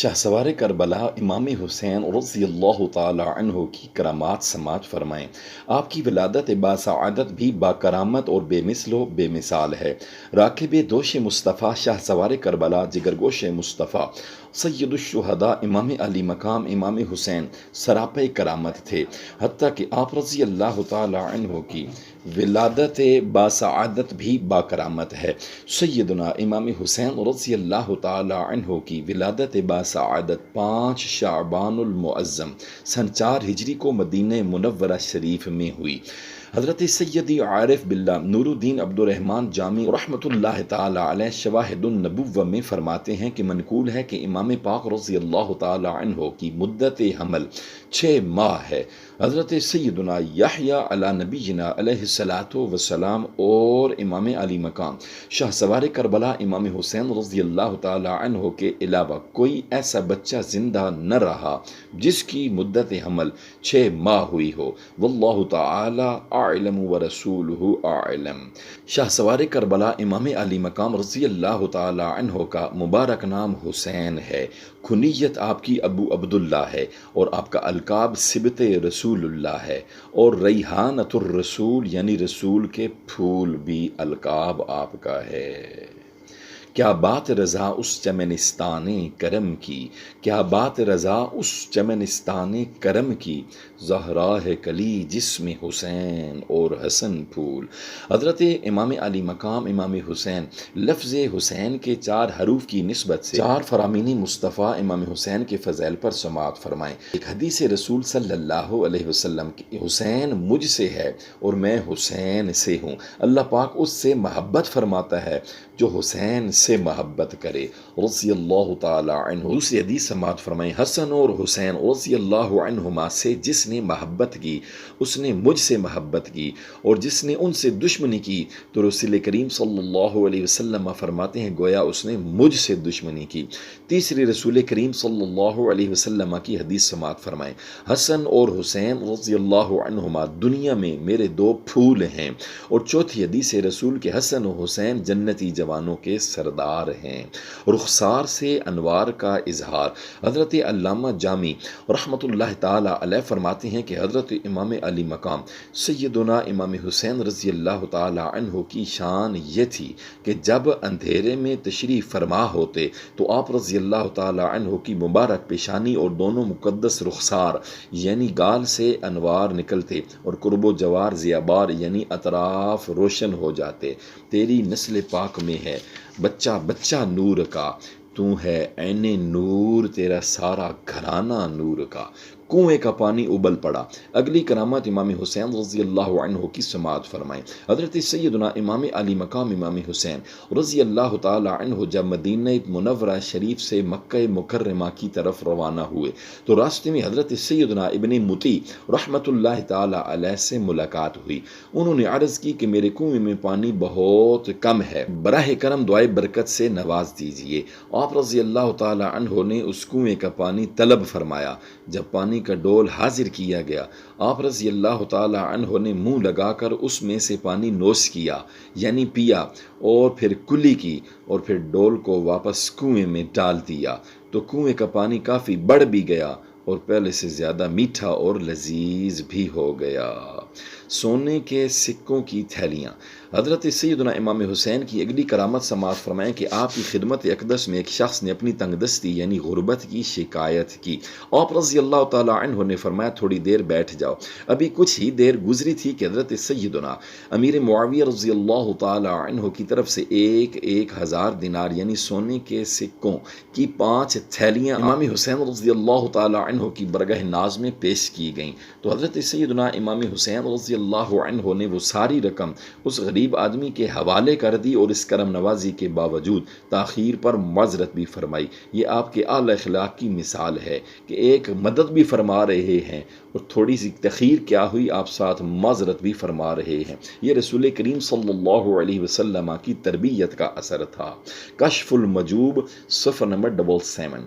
شہسوار کربلا امام حسین رضی اللہ تعالی عنہ کی کرامات سماعت فرمائیں۔ آپ کی ولادت باسعادت بھی باکرامت اور بے مثل و بے مثال ہے۔ راکب دوش مصطفیٰ شہسوار کربلا جگرگوش مصطفیٰ سید الشہداء امام علی مقام امام حسین سراپے کرامت تھے، حتیٰ کہ آپ رضی اللہ تعالی عنہ کی ولادت باسعادت بھی باکرامت ہے۔ سیدنا امام حسین رضی اللہ تعالی عنہ کی ولادت باسعادت 5 شعبان المعظم سن 4 ہجری کو مدینہ منورہ شریف میں ہوئی۔ حضرت سیدی عارف باللہ نور الدین عبد الرحمن جامی رحمۃ اللہ تعالی علیہ شواہد النبوہ میں فرماتے ہیں کہ منقول ہے کہ امام پاک رضی اللہ تعالی عنہ کی مدت حمل 6 ماہ ہے۔ حضرت سیدنا یحییٰ علی نبینا علیہ الصلاۃ والسلام اور امام علی مقام شہسوار کربلا امام حسین رضی اللہ تعالی عنہ کے علاوہ کوئی ایسا بچہ زندہ نہ رہا جس کی مدت حمل 6 ماہ ہوئی ہو۔ واللہ تعالی اعلم ورسولہ اعلم۔ شہسوار کربلا امام علی مقام رضی اللہ تعالی عنہ کا مبارک نام حسین ہے، کنیت آپ کی ابو عبداللہ ہے، اور آپ کا القاب سبط رسول اللہ ہے، اور ریحانۃ الرسول یعنی رسول کے پھول بھی القاب آپ کا ہے۔ کیا بات رضا اس چمنستان کرم کی، کیا بات رضا اس چمنستان کرم کی، زہرا ہے کلی جسم حسین اور حسن پھول۔ حضرت امام علی مقام امام حسین لفظ حسین کے 4 حروف کی نسبت سے 4 فرامین مصطفیٰ امام حسین کے فضائل پر سماعت فرمائیں۔ ایک حدیث رسول صلی اللہ علیہ وسلم کی حسین مجھ سے ہے اور میں حسین سے ہوں، اللہ پاک اس سے محبت فرماتا ہے جو حسین سے محبت کرے رضی اللہ تعالی عنہ۔ دوسری حدیث سماعت فرمائیں، حسن اور حسین رضی اللہ عنہما سے جس نے محبت کی اس نے مجھ سے محبت کی، اور جس نے ان سے دشمنی کی تو رسول کریم صلی اللہ علیہ وسلم فرماتے ہیں گویا اس نے مجھ سے دشمنی کی۔ تیسری رسول کریم صلی اللہ علیہ وسلم کی حدیث سماعت فرمائیں، حسن اور حسین رضی اللہ عنہما دنیا میں میرے 2 پھول ہیں۔ اور چوتھی حدیث رسول کے حسن و حسین جنتی جوانوں کے سردار ہیں، رخسار سے انوار کا اظہار۔ حضرت علامہ جامی رحمۃ اللہ تعالی علیہ فرماتے ہیں کہ حضرت امام علی مقام سیدنا امام حسین رضی اللہ تعالی عنہ کی شان یہ تھی کہ جب اندھیرے میں تشریف فرما ہوتے تو آپ رضی اللہ تعالی عنہ کی مبارک پیشانی اور دونوں مقدس رخسار یعنی گال سے انوار نکلتے اور قرب و جوار ضیابار یعنی اطراف روشن ہو جاتے۔ تیری نسل پاک میں ہے بچہ بچہ نور کا، تو ہے عین نور تیرا سارا گھرانہ نور کا۔ کنویں کا پانی ابل پڑا۔ اگلی کرامات امام حسین رضی اللہ عنہ کی سماعت فرمائیں۔ حضرت سیدنا امام علی مقام امام حسین رضی اللہ تعالی عنہ جب مدینہ منورہ شریف سے مکہ مکرمہ کی طرف روانہ ہوئے تو راستے میں حضرت سیدنا ابن مطیع رحمۃ اللہ تعالی علیہ سے ملاقات ہوئی۔ انہوں نے عرض کی کہ میرے کنویں میں پانی بہت کم ہے، براہ کرم دعائے برکت سے نواز دیجیے۔ آپ رضی اللہ تعالی عنہ نے اس کنویں کا پانی طلب فرمایا۔ جب پانی کا ڈول حاضر کیا گیا، آپ رضی اللہ تعالی عنہ نے منہ لگا کر اس میں سے پانی نوش کیا یعنی پیا، اور پھر کلی کی اور پھر ڈول کو واپس کنویں میں ڈال دیا تو کنویں کا پانی کافی بڑھ بھی گیا اور پہلے سے زیادہ میٹھا اور لذیذ بھی ہو گیا۔ سونے کے سکوں کی تھیلیاں۔ حضرت سیدنا امام حسین کی اگلی کرامت سماعت فرمائیں کہ آپ کی خدمت اقدس میں ایک شخص نے اپنی تنگ دستی یعنی غربت کی شکایت کی۔ آپ رضی اللہ تعالی عنہ نے فرمایا تھوڑی دیر بیٹھ جاؤ۔ ابھی کچھ ہی دیر گزری تھی کہ حضرت سیدنا امیر معاویہ رضی اللہ تعالی عنہ کی طرف سے 1000 دینار یعنی سونے کے سکوں کی 5 تھیلیاں امام حسین رضی اللہ تعالی عنہ کی برگاہ ناز میں پیش کی گئیں تو حضرت سیدنا امام حسین رضی اللہ عنہ نے وہ ساری رقم اس غریب آدمی کے حوالے کر دی اور اس کرم نوازی کے باوجود تاخیر پر معذرت بھی فرمائی۔ یہ آپ کے اعلی اخلاق کی مثال ہے کہ ایک مدد بھی فرما رہے ہیں اور تھوڑی سی تاخیر کیا ہوئی آپ ساتھ معذرت بھی فرما رہے ہیں۔ یہ رسول کریم صلی اللہ علیہ وسلم کی تربیت کا اثر تھا۔ کشف المجوب صفحہ نمبر 77۔